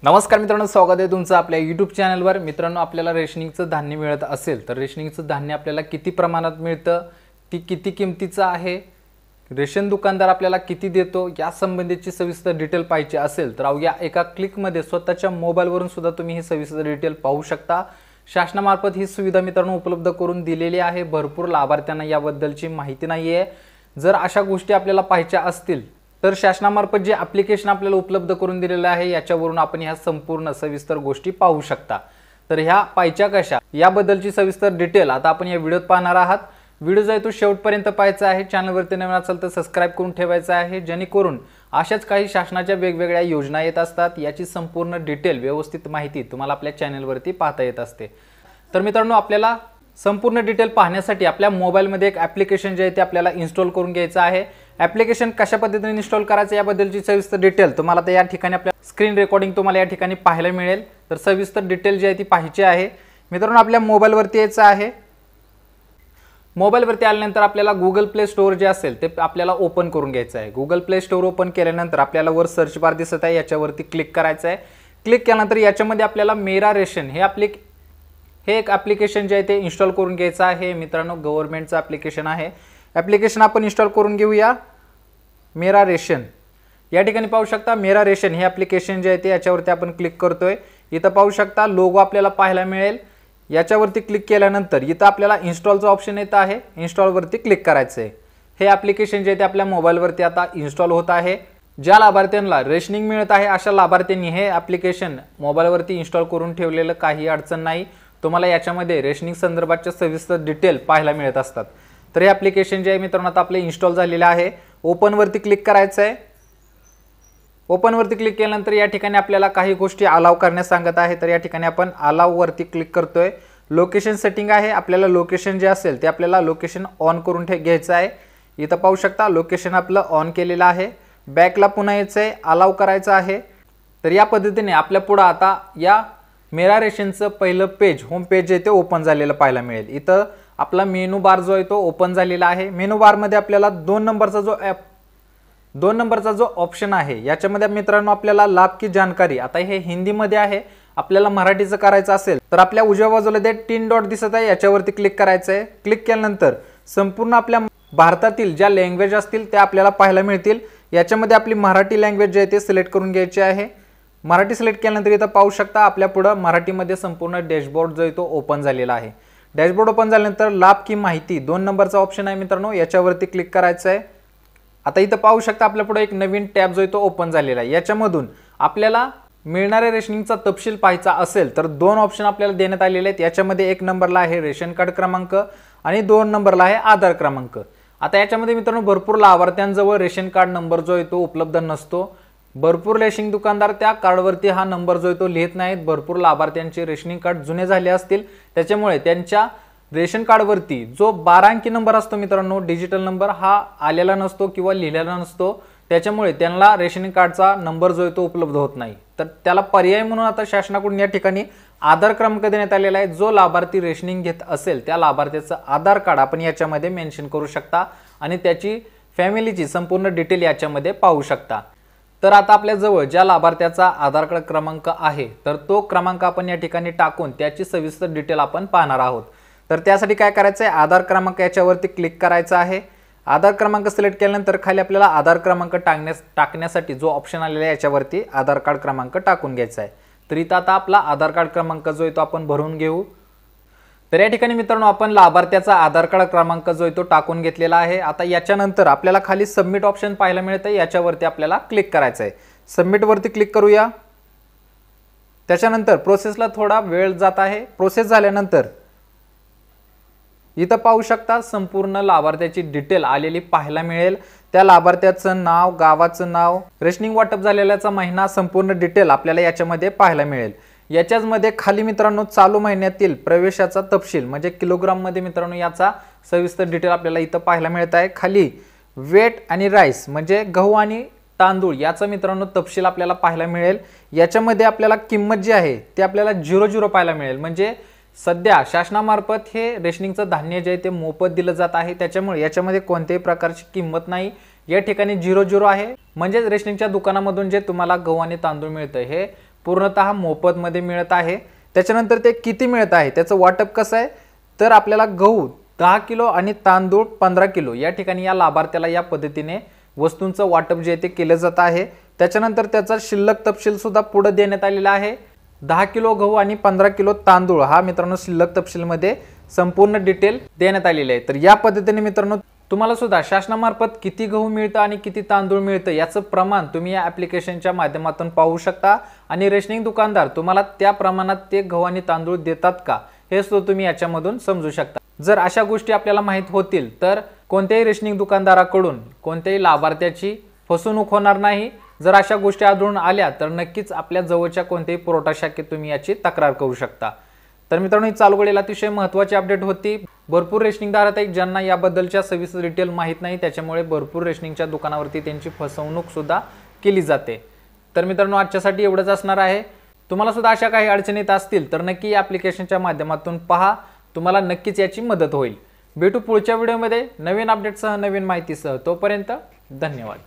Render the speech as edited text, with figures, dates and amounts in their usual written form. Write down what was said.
नमस्कार मित्रांनो, स्वागत आहे तुमचं आपल्या यूट्यूब चॅनलवर। मित्रांनो, आपल्याला रेशनिंगचं धान्य मिळत असेल तर रेशनिंगचं धान्य आपल्याला किती प्रमाणात मिळतं, ती किती किमतीचं आहे, रेशन दुकानदार आपल्याला किती देतो, या संबंधीची सविस्तर डिटेल पाहिजे असेल तर अवघ्या एका क्लिकमध्ये स्वतःच्या मोबाईलवरून सुद्धा तुम्ही ही सविस्तर डिटेल पाहू शकता। शासनामार्फत ही सुविधा मित्रांनो उपलब्ध करून दिलेली आहे। भरपूर लाभार्थ्यांना याबद्दलची माहिती नाही आहे। जर अशा गोष्टी आपल्याला पाहिजे असतील तर शासनामार्फत जे ॲप्लिकेशन आपल्याला उपलब्ध करून दिलेलं आहे याच्यावरून आपण ह्या संपूर्ण सविस्तर गोष्टी पाहू शकता। तर ह्या पाहिजे कशा याबद्दलची सविस्तर डिटेल आता आपण या व्हिडिओत पाहणार आहात। व्हिडिओ जो आहे तो शेवटपर्यंत पाहायचा आहे। चॅनलवरती नवीन असाल तर सबस्क्राइब करून ठेवायचा आहे, जेणेकरून अशाच काही शासनाच्या वेगवेगळ्या योजना येत असतात याची संपूर्ण डिटेल व्यवस्थित माहिती तुम्हाला आपल्या चॅनलवरती पाहता येत असते। तर मित्रांनो, आपल्याला संपूर्ण डिटेल पाहण्यासाठी आपल्या मोबाईलमध्ये एक ॲप्लिकेशन जे आहे ते आपल्याला इन्स्टॉल करून घ्यायचं आहे। ॲप्लिकेशन कशा पद्धतीने इन्स्टॉल करायचं याबद्दलची सविस्तर डिटेल तुम्हाला तर या ठिकाणी आपल्या स्क्रीन रेकॉर्डिंग तुम्हाला या ठिकाणी पाहायला मिळेल। तर सविस्तर डिटेल जी आहे ती पाहायची आहे। मित्रांनो, आपल्या मोबाईलवरती यायचं आहे। मोबाईलवरती आल्यानंतर आपल्याला गुगल प्ले स्टोअर जे असेल ते आपल्याला ओपन करून घ्यायचं आहे। गुगल प्ले स्टोअर ओपन केल्यानंतर आपल्याला वर सर्च बार दिसत आहे, याच्यावरती क्लिक करायचं आहे। क्लिक केल्यानंतर याच्यामध्ये आपल्याला मेरा रेशन हे एक ॲप्लिकेशन जे आहे ते इन्स्टॉल करून घ्यायचं आहे। मित्रांनो, गव्हर्नमेंटचं ॲप्लिकेशन आहे। ॲप्लिकेशन आपण इन्स्टॉल करून घेऊया। मेरा रेशन या ठिकाणी पाहू शकता, मेरा रेशन हे ॲप्लिकेशन जे आहे ते याच्यावरती आपण क्लिक करतोय। इथं पाहू शकता लोगो आपल्याला पाहायला मिळेल। याच्यावरती क्लिक केल्यानंतर इथं आपल्याला इन्स्टॉलचं ऑप्शन येत आहे, इन्स्टॉलवरती क्लिक करायचं आहे। हे ॲप्लिकेशन जे आहे ते आपल्या मोबाईलवरती आता इन्स्टॉल होत आहे। ज्या लाभार्थ्यांना रेशनिंग मिळत आहे अशा लाभार्थ्यांनी हे ॲप्लिकेशन मोबाईलवरती इन्स्टॉल करून ठेवलेलं काही अडचण नाही। तुम्हाला याच्यामध्ये रेशनिंग संदर्भाच्या सविस्तर डिटेल पाहायला मिळत असतात। तर हे ॲप्लिकेशन जे आहे मित्रांनो आता आपले इन्स्टॉल झालेलं आहे। ओपनवरती क्लिक करायचं आहे। ओपनवरती क्लिक केल्यानंतर या ठिकाणी आपल्याला काही गोष्टी अलाव करण्यास सांगत आहे। तर या ठिकाणी आपण अलाववरती क्लिक करतोय। लोकेशन सेटिंग आहे, आपल्याला लोकेशन जे असेल ते आपल्याला लोकेशन ऑन करून घ्यायचं आहे। इथं पाहू शकता लोकेशन आपलं ऑन केलेलं आहे। बॅकला पुन्हा यायचं आहे, अलाव करायचं आहे। तर या पद्धतीने आपल्या पुढे आता या मेरा रेशनचं पहिलं पेज, होम पेज जे ते ओपन झालेलं पाहायला मिळेल। इथं आपला मेनू बार जो आहे तो ओपन झालेला आहे। मेनू बारमध्ये आपल्याला 2 नंबरचा जो ऑप्शन आहे याच्यामध्ये मित्रांनो आपल्याला लाभ की जानकारी, आता हे हिंदीमध्ये आहे, आपल्याला मराठीचं करायचं असेल तर आपल्या उजव्या बाजूला ते 3 डॉट दिसत आहे याच्यावरती क्लिक करायचं आहे। क्लिक केल्यानंतर संपूर्ण आपल्या भारतातील ज्या लँग्वेज असतील त्या आपल्याला पाहायला मिळतील। याच्यामध्ये आपली मराठी लँग्वेज जे आहे ते सिलेक्ट करून घ्यायची आहे। मराठी सिलेक्ट केल्यानंतर इथं पाहू शकता आपल्या पुढे मराठीमध्ये संपूर्ण डॅशबोर्ड जो आहे तो ओपन झालेला आहे। डॅशबोर्ड ओपन झाल्यानंतर लाभ की माहिती 2 नंबरचा ऑप्शन आहे मित्रांनो, याच्यावरती क्लिक करायचं आहे। आता इथं पाहू शकता आपल्या पुढे एक नवीन टॅब जो आहे तो ओपन झालेला आहे। याच्यामधून आपल्याला मिळणाऱ्या रेशनिंगचा तपशील पाहायचा असेल तर 2 ऑप्शन आपल्याला देण्यात आलेले आहेत। याच्यामध्ये 1 नंबरला आहे रेशन कार्ड क्रमांक आणि 2 नंबरला आहे आधार क्रमांक। आता याच्यामध्ये मित्रांनो भरपूर लाभार्थ्यांजवळ रेशन कार्ड नंबर जो आहे तो उपलब्ध नसतो। भरपूर रेशनिंग दुकानदार त्या कार्डवरती हा नंबर जो आहे तो लिहित नाहीत। भरपूर लाभार्थ्यांचे रेशनिंग कार्ड जुने झाले असतील, त्याच्यामुळे त्यांच्या रेशन कार्डवरती जो 12 अंकी नंबर असतो मित्रांनो, डिजिटल नंबर हा आलेला नसतो किंवा लिहिलेला नसतो। त्याच्यामुळे त्यांना रेशनिंग कार्डचा नंबर जो आहे तो उपलब्ध होत नाही। तर त्याला पर्याय म्हणून आता शासनाकडून या ठिकाणी आधार क्रमांक देण्यात आलेला आहे। जो लाभार्थी रेशनिंग घेत असेल त्या लाभार्थ्याचं आधार कार्ड आपण याच्यामध्ये मेन्शन करू शकता आणि त्याची फॅमिलीची संपूर्ण डिटेल याच्यामध्ये पाहू शकता। तर आता आपल्या जवळ ज्या लाभार्थ्याचा आधार कार्ड क्रमांक आहे तर तो क्रमांक आपण या ठिकाणी टाकून त्याची सविस्तर डिटेल आपण पाहणार आहोत। तर त्यासाठी काय करायचं आहे, आधार क्रमांक याच्यावरती क्लिक करायचा आहे। आधार क्रमांक सिलेक्ट केल्यानंतर खाली आपल्याला आधार क्रमांक टाकण्यासाठी जो ऑप्शन आलेला आहे याच्यावरती आधार कार्ड क्रमांक टाकून घ्यायचा आहे। तर इथं आता आपला आधार कार्ड क्रमांक जो आहे तो आपण भरून घेऊ। तर या ठिकाणी मित्रांनो आपण लाभार्थ्याचा आधार कार्ड क्रमांक जो आहे तो टाकून घेतलेला आहे। आता याच्यानंतर आपल्याला खाली सबमिट ऑप्शन पाहायला मिळतं, याच्यावरती आपल्याला क्लिक करायचं आहे। सबमिटवरती क्लिक करूया। त्याच्यानंतर प्रोसेसला थोडा वेळ जात आहे। प्रोसेस झाल्यानंतर इथं पाहू शकता संपूर्ण लाभार्थ्याची डिटेल आलेली पाहायला मिळेल। त्या लाभार्थ्याचं नाव, गावाचं नाव, रेशनिंग वाटप झालेल्याचा महिना, संपूर्ण डिटेल आपल्याला याच्यामध्ये पाहायला मिळेल। याच्याच मध्ये खाली मित्रांनो चालू महिन्यातील प्रवेशाचा तपशील म्हणजे किलोग्राम मध्ये मित्रांनो याचा सविस्तर डिटेल आपल्याला इथं पाहायला मिळत आहे। खाली वेट आणि राईस म्हणजे गहू आणि तांदूळ याचा मित्रांनो तपशील आपल्याला पाहायला मिळेल। याच्यामध्ये आपल्याला किंमत जी आहे ते आपल्याला 00 पाहायला मिळेल, म्हणजे सध्या शासनामार्फत हे रेशनिंगचं धान्य जे आहे ते मोफत दिलं जात आहे। त्याच्यामुळे याच्यामध्ये कोणत्याही प्रकारची किंमत नाही। या ठिकाणी 00 आहे, म्हणजे रेशनिंगच्या दुकानामधून जे तुम्हाला गहू आणि तांदूळ मिळतं हे पूर्णतः मोफतमध्ये मिळत आहे। त्याच्यानंतर ते किती मिळत आहे, त्याचं वाटप कसं आहे, तर आपल्याला गहू 10 किलो आणि तांदूळ 15 किलो या ठिकाणी या लाभार्थ्याला या पद्धतीने वस्तूंचं वाटप जे ते केलं जात आहे। त्याच्यानंतर त्याचा शिल्लक तपशील सुद्धा पुढे देण्यात आलेला आहे। 10 किलो गहू आणि 15 किलो तांदूळ हा मित्रांनो शिल्लक तपशीलमध्ये संपूर्ण डिटेल देण्यात आलेली आहे। तर या पद्धतीने मित्रांनो तुम्हाला सुद्धा शासनामार्फत किती गहू मिळतं आणि किती तांदूळ मिळतं याचं प्रमाण तुम्ही या ॲप्लिकेशनच्या माध्यमातून पाहू शकता आणि रेशनिंग दुकानदार तुम्हाला त्या प्रमाणात ते गहू आणि तांदूळ देतात का हे सुद्धा तुम्ही याच्यामधून समजू शकता। जर अशा गोष्टी आपल्याला माहित होतील तर कोणत्याही रेशनिंग दुकानदाराकडून कोणत्याही लाभार्थ्याची फसवणूक होणार नाही। जर अशा गोष्टी आढळून आल्या तर नक्कीच आपल्या जवळच्या कोणत्याही पुरवठा शाखेत तुम्ही याची तक्रार करू शकता। तर मित्रांनो ही चालू घडीला अतिशय महत्त्वाची अपडेट होती। भरपूर रेशनिंगदार आहेत ज्यांना याबद्दलच्या सविस्तर डिटेल माहीत नाही, त्याच्यामुळे भरपूर रेशनिंगच्या दुकानावरती त्यांची फसवणूक सुद्धा केली जाते। तर मित्रांनो आजच्यासाठी एवढंच असणार आहे। तुम्हाला सुद्धा अशा काही अडचणी येत असतील तर नक्की या ॲप्लिकेशनच्या माध्यमातून पहा, तुम्हाला नक्कीच याची मदत होईल। भेटू पुढच्या व्हिडिओमध्ये नवीन अपडेटसह नवीन माहितीसह, तोपर्यंत धन्यवाद।